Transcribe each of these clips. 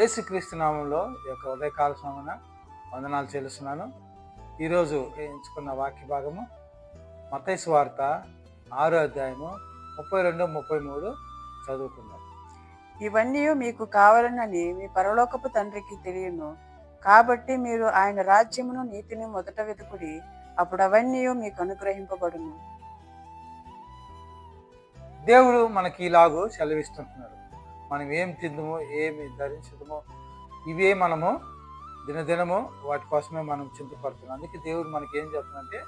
యేసుక్రీస్తు నామంలో ఈ యొక్క ఉదయకాల సమయన వందనాలు చెల్లిస్తున్నాను. ఈరోజు ఎంచుకున్న వాక్య భాగము మత్తయి సువార్త 6వ అధ్యాయము 32, 33 చదువుకుందాం. ఇవన్నీ మీకు కావాలనని మీ పరలోకపు తండ్రికి తెలియను. కాబట్టి మీరు ఆయన రాజ్యమును నీతిని మొదట వెతుకుడి, అప్పుడు అవన్నీ మీకు అనుగ్రహింపబడును. దేవుడు మనకి ఇలాగూ సెలవిస్తుంటున్నాడు. మనం ఏం తిందుమో, ఏమి ధరించదమో, ఇవే మనము దినదినము వాటి కోసమే మనం చింతపడుతున్నాం. అందుకే దేవుడు మనకి ఏం చెప్తుందంటే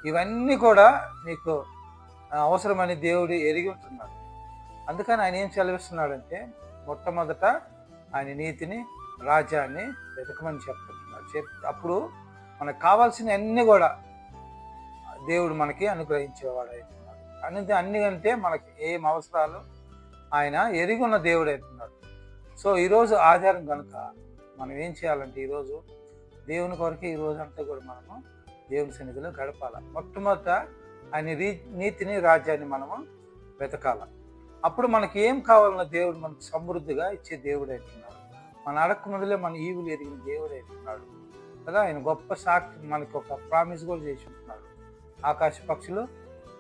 ఇవన్నీ కూడా నీకు అవసరమని దేవుడు ఎరిగి ఉంటున్నాడు. అందుకని ఆయన ఏం సెలవిస్తున్నాడంటే మొట్టమొదట ఆయన నీతిని, రాజ్యాన్ని వెతకమని చెప్తున్నాడు. అప్పుడు మనకు కావాల్సిన అన్నీ కూడా దేవుడు మనకి అనుగ్రహించేవాడు అవుతున్నాడు. అన్నికంటే మనకి ఏం అవసరాలు ఆయన ఎరిగి ఉన్న దేవుడు అవుతున్నాడు. సో ఈరోజు ఆధారం కనుక మనం ఏం చేయాలంటే ఈరోజు దేవుని కొరకు ఈ రోజు అంతా కూడా మనము దేవుని సన్నిధిలో గడపాల. మొట్టమొదట ఆయన నీతిని, రాజ్యాన్ని మనము వెతకాల. అప్పుడు మనకి ఏం కావాలన్న దేవుడు మనకు సమృద్ధిగా ఇచ్చే దేవుడు అవుతున్నాడు. మన అడక్క ముందులే మన ఈవులు ఎరిగిన దేవుడు అవుతున్నాడు కదా. ఆయన గొప్ప సాక్షి మనకి ఒక ప్రామిస్ కూడా చేసి ఉంటున్నాడు. ఆకాశ పక్షులు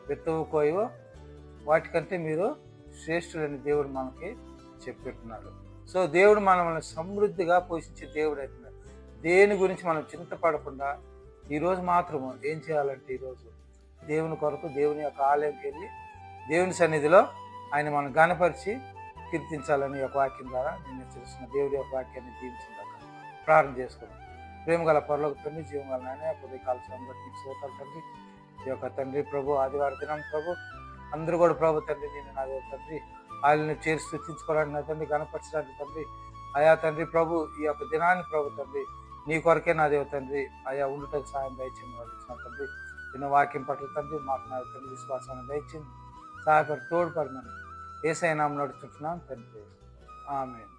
విత్తవు కోయవు, వాటికంటే మీరు శ్రేష్ఠులని దేవుడు మనకి చెప్పిట్టున్నాడు. సో దేవుడు మనల్ని సమృద్ధిగా పోషించే దేవుడు అవుతున్నాడు. దేని గురించి మనం చింతపడకుండా ఈరోజు మాత్రము ఏం చేయాలంటే ఈరోజు దేవుని కొరకు దేవుని యొక్క ఆలయంకి వెళ్ళి దేవుని సన్నిధిలో ఆయన మనం గణపరిచి కీర్తించాలని ఒక వాక్యం ద్వారా నేను తెలుస్తున్న దేవుడి యొక్క వాక్యాన్ని దీవించిందాక ప్రార్థన చేసుకున్నాను. ప్రేమ గల పరలోక తండ్రి, జీవం గల నాయన, ఉదయకాల సమయం బట్టి స్తోత్రాలు తండ్రి. ఈ యొక్క తండ్రి ప్రభు ఆదివారం దినం ప్రభు అందరూ కూడా ప్రభు తండ్రి నేను నా తండ్రి ఆయన్ని చేరి స్థుతించుకోవడానికి నా తండ్రి, గణపరచడానికి తండ్రి అయా తండ్రి ప్రభు ఈ యొక్క దినాన్ని ప్రభు తండ్రి నీ కొరకే నా దేవ తండ్రి అయా ఉండుటకు సాయం దయచేయండి ఇచ్చిన తండ్రి. నిన్న వాక్యం పట్ల తండ్రి మాకు నా తండ్రి విశ్వాసాన్ని దయచేయండి, సహాయపడి తోడ్పడమని యేసయ్య నామమున నడుచుకుంటున్నాం తండ్రి. ఆమేన్.